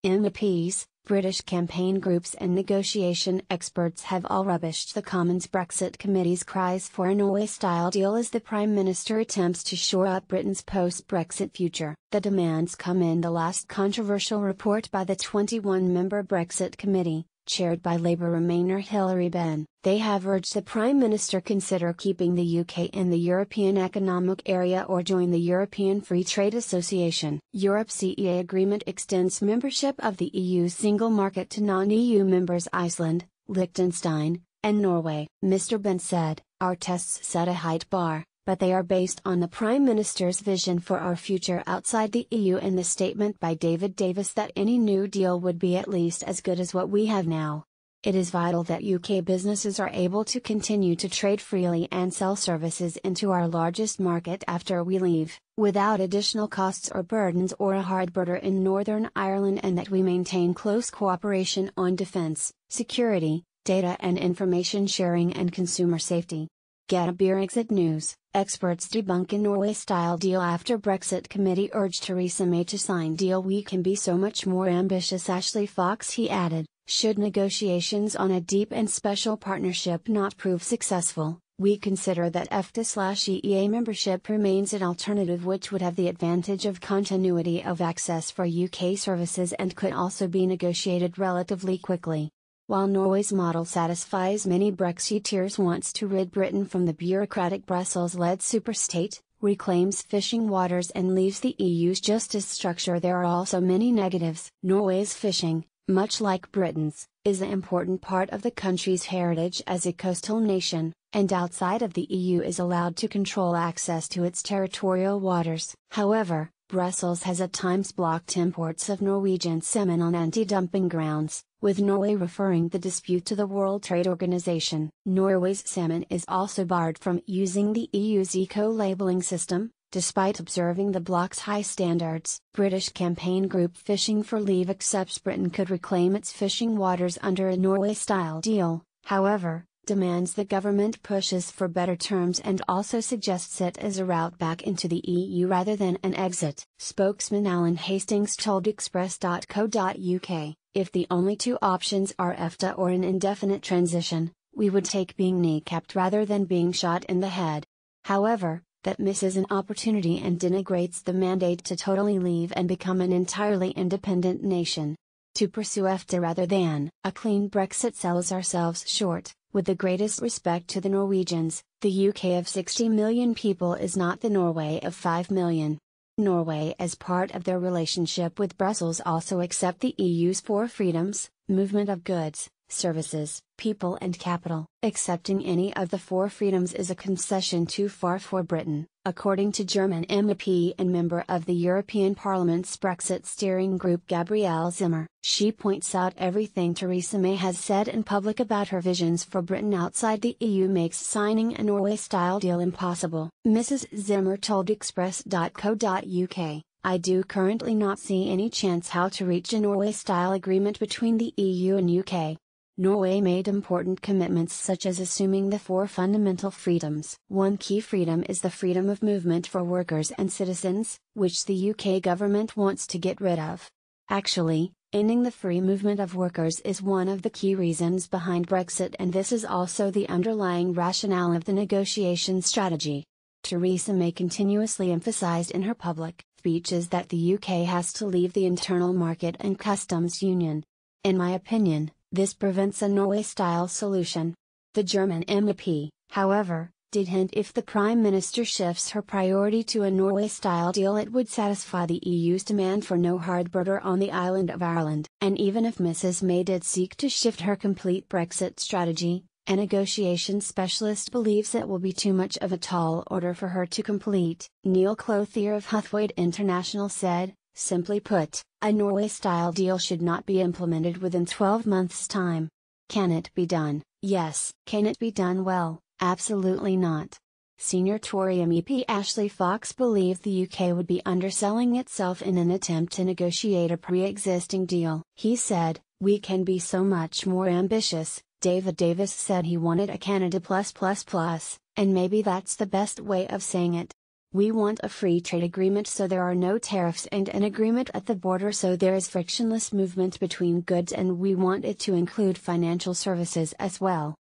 MEPs, British campaign groups and negotiation experts have all rubbished the Commons Brexit Committee's cries for a Norway-style deal as the Prime Minister attempts to shore up Britain's post-Brexit future. The demands come in the last controversial report by the 21-member Brexit Committee, chaired by Labour Remainer Hilary Benn. They have urged the Prime Minister consider keeping the UK in the European Economic Area or join the European Free Trade Association. Europe's CEA agreement extends membership of the EU's single market to non-EU members Iceland, Liechtenstein, and Norway. Mr. Benn said, "Our tests set a high bar, but they are based on the Prime Minister's vision for our future outside the EU and the statement by David Davis that any new deal would be at least as good as what we have now. It is vital that UK businesses are able to continue to trade freely and sell services into our largest market after we leave, without additional costs or burdens or a hard border in Northern Ireland, and that we maintain close cooperation on defence, security, data and information sharing and consumer safety." Get a BREXIT news. Experts debunk a Norway-style deal after Brexit Committee urged Theresa May to sign deal. "We can be so much more ambitious." Ashley Fox, he added. Should negotiations on a deep and special partnership not prove successful, we consider that EFTA/EEA membership remains an alternative which would have the advantage of continuity of access for UK services and could also be negotiated relatively quickly. While Norway's model satisfies many Brexiteers wants to rid Britain from the bureaucratic Brussels-led superstate, reclaims fishing waters and leaves the EU's justice structure, there are also many negatives. Norway's fishing, much like Britain's, is an important part of the country's heritage as a coastal nation, and outside of the EU is allowed to control access to its territorial waters. However, Brussels has at times blocked imports of Norwegian salmon on anti-dumping grounds, with Norway referring the dispute to the World Trade Organization. Norway's salmon is also barred from using the EU's eco-labelling system, despite observing the bloc's high standards. British campaign group Fishing for Leave accepts Britain could reclaim its fishing waters under a Norway-style deal, however, demands the government pushes for better terms and also suggests it as a route back into the EU rather than an exit. Spokesman Alan Hastings told Express.co.uk, "If the only two options are EFTA or an indefinite transition, we would take being kneecapped rather than being shot in the head. However, that misses an opportunity and denigrates the mandate to totally leave and become an entirely independent nation. To pursue EFTA rather than a clean Brexit sells ourselves short. With the greatest respect to the Norwegians, the UK of 60 million people is not the Norway of 5 million. Norway, as part of their relationship with Brussels, also accept the EU's four freedoms: movement of goods, services, people and capital. Accepting any of the four freedoms is a concession too far for Britain, according to German MEP and member of the European Parliament's Brexit steering group Gabrielle Zimmer. She points out everything Theresa May has said in public about her visions for Britain outside the EU makes signing a Norway-style deal impossible. Mrs. Zimmer told Express.co.uk, "I do currently not see any chance how to reach a Norway-style agreement between the EU and UK. Norway made important commitments such as assuming the four fundamental freedoms. One key freedom is the freedom of movement for workers and citizens, which the UK government wants to get rid of. Actually, ending the free movement of workers is one of the key reasons behind Brexit, and this is also the underlying rationale of the negotiation strategy." Theresa May continuously emphasized in her public speeches that the UK has to leave the internal market and customs union. "In my opinion, this prevents a Norway-style solution." The German MEP, however, did hint if the Prime Minister shifts her priority to a Norway-style deal, it would satisfy the EU's demand for no hard border on the island of Ireland. And even if Mrs. May did seek to shift her complete Brexit strategy, a negotiation specialist believes it will be too much of a tall order for her to complete. Neil Clothier of Huthwaite International said, "Simply put, a Norway-style deal should not be implemented within 12 months' time. Can it be done? Yes. Can it be done well? Absolutely not." Senior Tory MEP Ashley Fox believed the UK would be underselling itself in an attempt to negotiate a pre-existing deal. He said, "We can be so much more ambitious." David Davis said he wanted a Canada plus, and maybe that's the best way of saying it. We want a free trade agreement so there are no tariffs and an agreement at the border so there is frictionless movement between goods, and we want it to include financial services as well.